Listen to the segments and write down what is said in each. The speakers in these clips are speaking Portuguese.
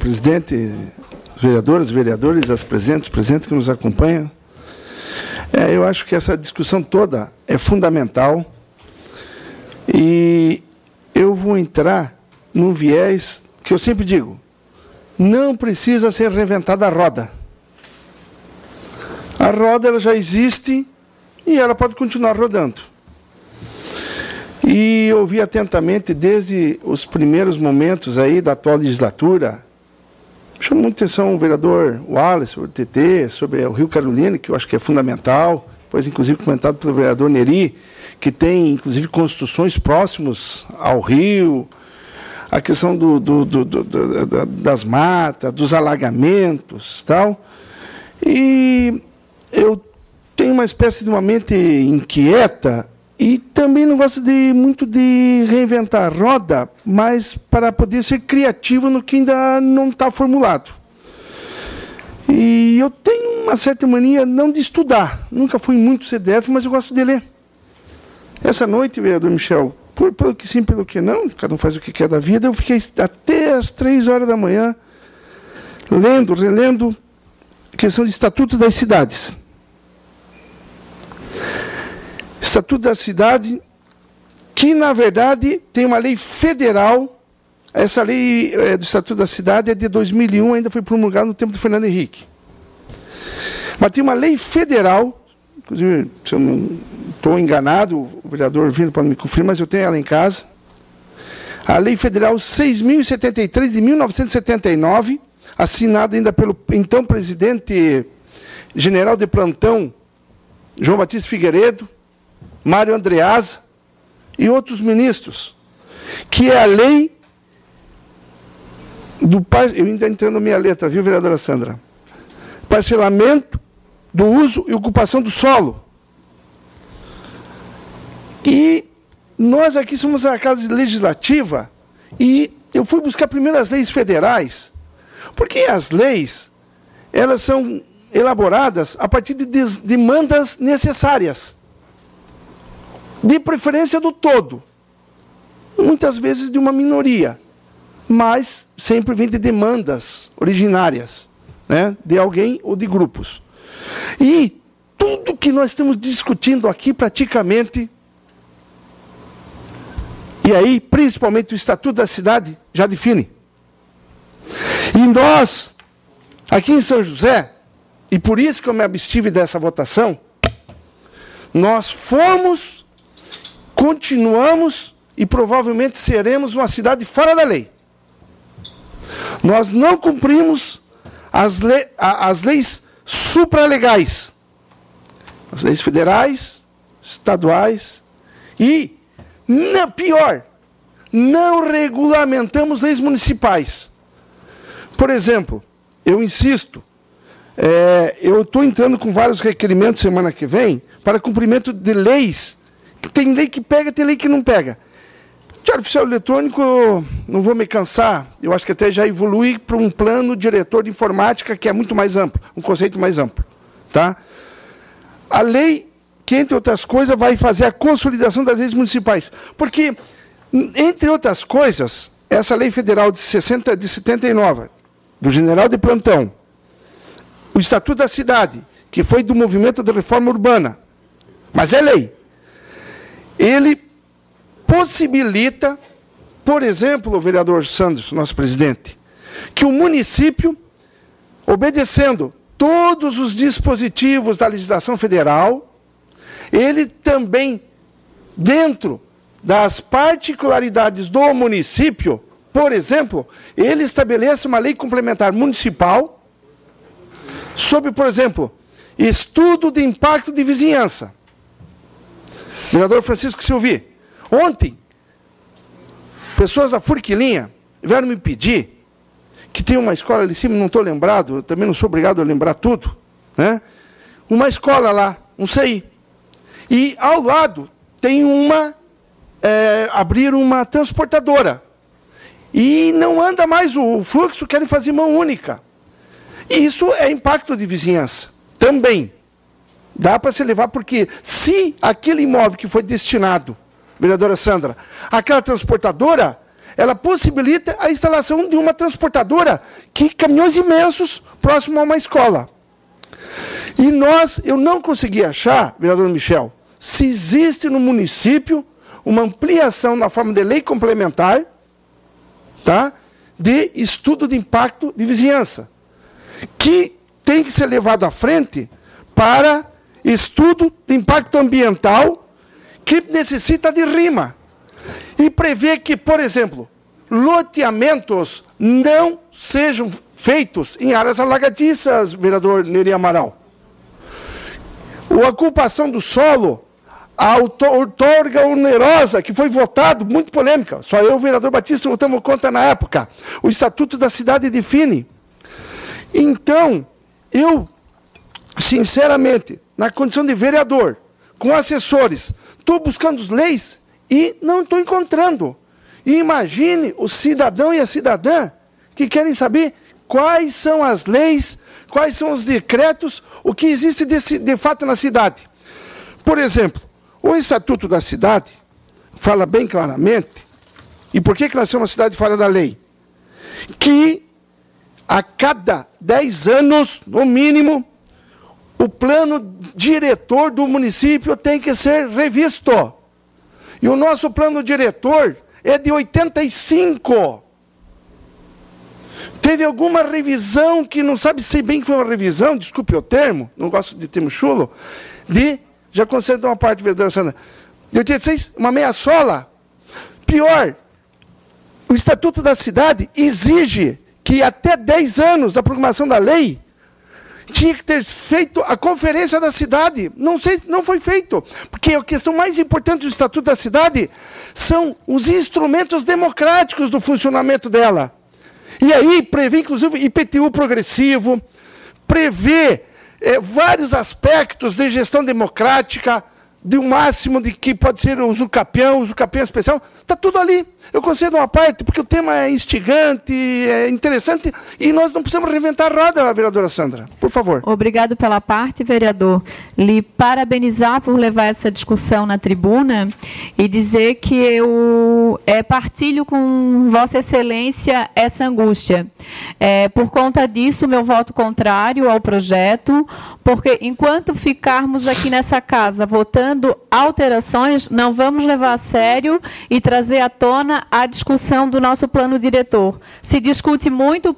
presidente, os vereadores, as presentes que nos acompanham. Eu acho que essa discussão toda é fundamental e eu vou entrar num viés que eu sempre digo, não precisa ser reinventada a roda. A roda ela já existe e ela pode continuar rodando. E ouvi atentamente desde os primeiros momentos aí da atual legislatura, chamou muita atenção o vereador Wallace, o TT, sobre o Rio Carolina, que eu acho que é fundamental, depois inclusive comentado pelo vereador Neri, que tem inclusive construções próximos ao rio, a questão das matas, dos alagamentos, tal. E eu tenho uma espécie de uma mente inquieta e também não gosto muito de reinventar a roda, mas para poder ser criativo no que ainda não está formulado. E eu tenho uma certa mania não de estudar. Nunca fui muito CDF, mas eu gosto de ler. Essa noite, vereador Michel, pelo que sim, pelo que não, cada um faz o que quer da vida, eu fiquei até às 3 horas da manhã relendo a questão de Estatuto das Cidades. Estatuto da Cidade, que, na verdade, tem uma lei federal. Essa lei do Estatuto da Cidade é de 2001, ainda foi promulgada no tempo do Fernando Henrique. Mas tem uma lei federal, inclusive, se eu não estou enganado, o vereador Vino pode me confirmar, mas eu tenho ela em casa. A Lei Federal 6.073, de 1979, assinada ainda pelo então presidente general de plantão, João Batista Figueiredo, Mário Andreasa e outros ministros, que é a lei do... Eu ainda entendo a minha letra, viu, vereadora Sandra? Parcelamento do uso e ocupação do solo. E nós aqui somos a Casa Legislativa e eu fui buscar primeiro as leis federais, porque as leis, elas são elaboradas a partir de demandas necessárias, de preferência do todo, muitas vezes de uma minoria, mas sempre vem de demandas originárias, né, de alguém ou de grupos. E tudo que nós estamos discutindo aqui, praticamente, e aí, principalmente o Estatuto da Cidade, já define. E nós, aqui em São José, e por isso que eu me abstive dessa votação, nós fomos, continuamos e provavelmente seremos uma cidade fora da lei. Nós não cumprimos as leis supralegais, as leis federais, estaduais e, pior, não regulamentamos leis municipais. Por exemplo, eu insisto, eu estou entrando com vários requerimentos semana que vem para cumprimento de leis. Tem lei que pega, tem lei que não pega. Diário Oficial Eletrônico, eu não vou me cansar, eu acho que até já evolui para um plano diretor de informática que é muito mais amplo, um conceito mais amplo. Tá? A lei que, entre outras coisas, vai fazer a consolidação das leis municipais. Porque, entre outras coisas, essa lei federal de 79, do general de plantão, o Estatuto da Cidade, que foi do movimento de reforma urbana, mas é lei, ele possibilita, por exemplo, o vereador Sanders, nosso presidente, que o município, obedecendo todos os dispositivos da legislação federal, ele também, dentro das particularidades do município, por exemplo, ele estabelece uma lei complementar municipal sobre, por exemplo, estudo de impacto de vizinhança. Vereador Francisco Silvi, ontem, pessoas da Furquilinha vieram me pedir que tem uma escola ali em cima, não estou lembrado, eu também não sou obrigado a lembrar tudo, né? Uma escola lá, um CI. E ao lado tem abrir uma transportadora. E não anda mais o fluxo, querem fazer mão única. E isso é impacto de vizinhança, também. Dá para se levar, porque se aquele imóvel que foi destinado, vereadora Sandra, aquela transportadora, ela possibilita a instalação de uma transportadora que caminhões imensos próximo a uma escola. E eu não consegui achar, vereador Michel, se existe no município uma ampliação na forma de lei complementar, tá, de estudo de impacto de vizinhança, que tem que ser levado à frente para estudo de impacto ambiental que necessita de rima. E prevê que, por exemplo, loteamentos não sejam feitos em áreas alagadiças, vereador Neri Amaral. A ocupação do solo, a outorga onerosa, que foi votado, muito polêmica, só eu e o vereador Batista votamos contra na época, o Estatuto da Cidade define. Então, eu, sinceramente, na condição de vereador, com assessores, estou buscando as leis e não estou encontrando. E imagine o cidadão e a cidadã que querem saber quais são as leis, quais são os decretos, o que existe de fato na cidade. Por exemplo, o Estatuto da Cidade fala bem claramente, e por que nós somos uma cidade fora da lei? Que a cada 10 anos, no mínimo, o plano diretor do município tem que ser revisto. E o nosso plano diretor é de 85. Teve alguma revisão que não sabe se bem que foi uma revisão, desculpe o termo, não gosto de termo chulo, já concedo uma parte, vereadora Sandra, de 86, uma meia sola. Pior, o Estatuto da Cidade exige que até 10 anos da promulgação da lei tinha que ter feito a conferência da cidade. Não foi feito, porque a questão mais importante do Estatuto da Cidade são os instrumentos democráticos do funcionamento dela. E aí prevê, inclusive, IPTU progressivo, prevê vários aspectos de gestão democrática, de um máximo de que pode ser o usucapião especial, está tudo ali. Eu concedo uma parte, porque o tema é instigante, é interessante, e nós não precisamos reinventar a roda, vereadora Sandra. Por favor. Obrigado pela parte, vereador. Lhe parabenizar por levar essa discussão na tribuna e dizer que eu partilho com Vossa Excelência essa angústia. Por conta disso, meu voto contrário ao projeto, porque enquanto ficarmos aqui nessa casa votando alterações, não vamos levar a sério e trazer à tona a discussão do nosso plano diretor. Se discute muito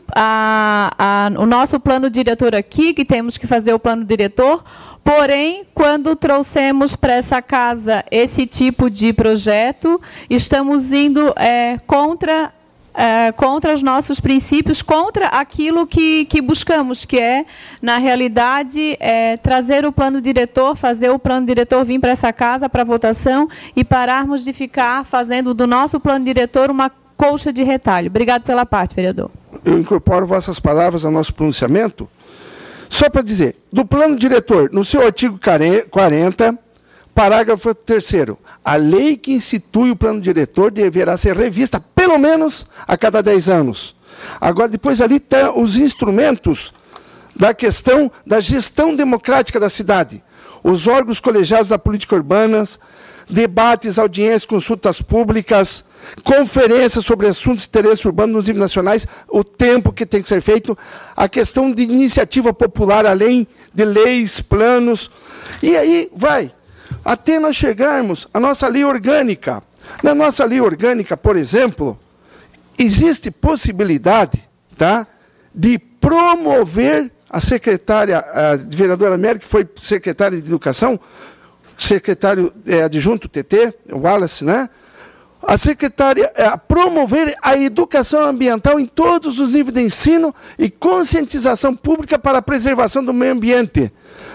o nosso plano diretor aqui, que temos que fazer o plano diretor, porém, quando trouxemos para essa casa esse tipo de projeto, estamos indo contra os nossos princípios, contra aquilo que buscamos, que é, na realidade, trazer o plano diretor, fazer o plano diretor vir para essa casa para votação e pararmos de ficar fazendo do nosso plano diretor uma colcha de retalho. Obrigado pela parte, vereador. Eu incorporo vossas palavras ao nosso pronunciamento. Só para dizer, do plano diretor, no seu artigo 40, parágrafo 3º, a lei que institui o plano diretor deverá ser revista, pelo menos, a cada 10 anos. Agora, depois ali estão os instrumentos da questão da gestão democrática da cidade. Os órgãos colegiados da política urbana, debates, audiências, consultas públicas, conferências sobre assuntos de interesse urbano nos níveis nacionais, o tempo que tem que ser feito, a questão de iniciativa popular, além de leis, planos, e aí vai, até nós chegarmos à nossa lei orgânica. Na nossa lei orgânica, por exemplo, existe possibilidade, tá, de promover a secretária, a vereadora Mary, que foi secretária de Educação, secretário adjunto TT, o Wallace, né? A secretária promover a educação ambiental em todos os níveis de ensino e conscientização pública para a preservação do meio ambiente.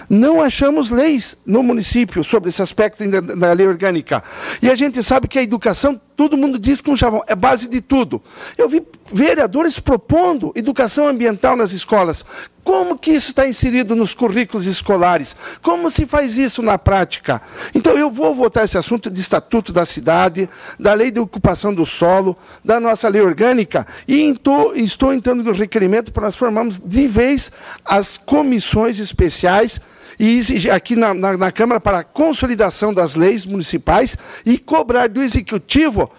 Não achamos leis no município sobre esse aspecto da lei orgânica. E a gente sabe que a educação, todo mundo diz com chavão, é base de tudo. Eu vi vereadores propondo educação ambiental nas escolas. Como que isso está inserido nos currículos escolares? Como se faz isso na prática? Então, eu vou votar esse assunto de Estatuto da Cidade, da Lei de Ocupação do Solo, da nossa lei orgânica, e estou entrando no requerimento para nós formarmos de vez as comissões especiais e exigir aqui na Câmara para a consolidação das leis municipais e cobrar do Executivo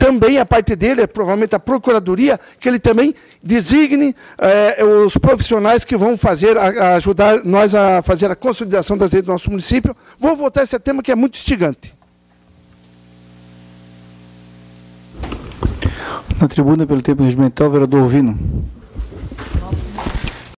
também a parte dele, provavelmente a Procuradoria, que ele também designe os profissionais que vão fazer, ajudar nós a fazer a consolidação das leis do nosso município. Vou voltar a esse tema que é muito instigante. Na tribuna, pelo tempo regimental, vereador Vino.